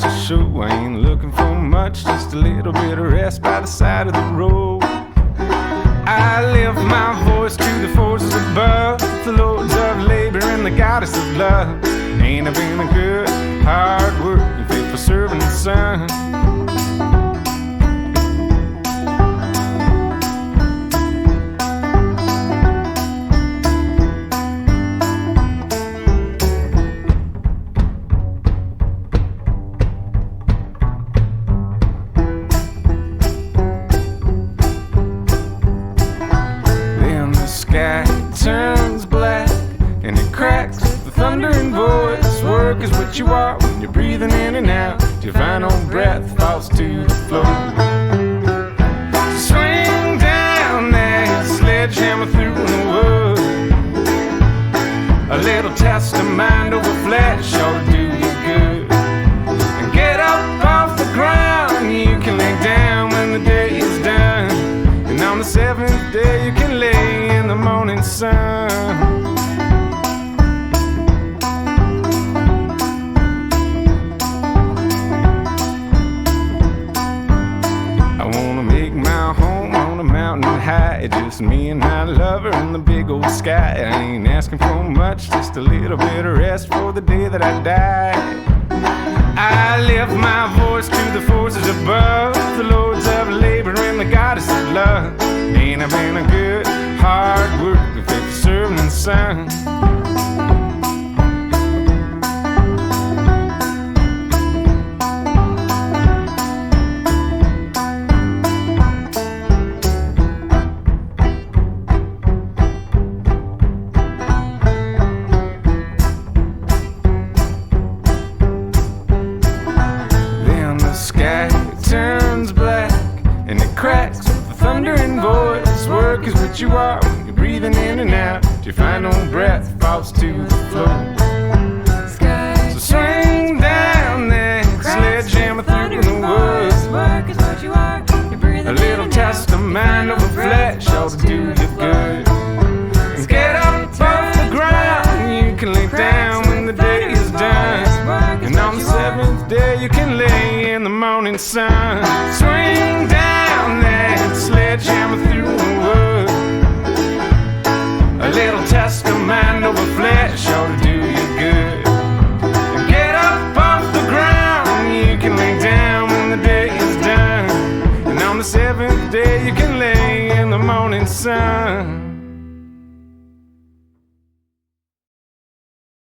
to show. I ain't looking for much, just a little bit of rest by the side of the road. I lift my voice to the forces above, the lords of labor and the goddess of love. Ain't I been a good, hard working, faithful servant and son? Sky turns black and it cracks with the thundering voice. Work is what you are when you're breathing in and out. Your final breath falls to the floor. So swing down that sledgehammer through the wood. A little test of mind over flesh ought to do you good. And get up off the ground, you can lay down when the day is done. And on the seventh day you can lay in the morning sun. I wanna make my home on a mountain high, just me and my lover and the big old sky. I ain't asking for much, just a little bit of rest for the day that I die. I lift my voice to the forces above, the lords of labor and the goddess of love. Ain't I been a good, hard working, faithful servant and son? Then the sky turns black and it cracks with the thundering voice. Work is what you are when you're breathing in and out. Your final breath falls to the floor. So swing down that sledgehammer through the woods. Work is what you are, you're breathing A little test of mind over flesh ought to do you good. And get up off the ground, you can lay down when the day is done. And on the seventh day you can lay in the morning sun. Swing down that sledgehammer through the wood. A little test of mind over flesh ought to do you good. And get up off the ground, you can lay down when the day is done. And on the seventh day you can lay in the morning sun.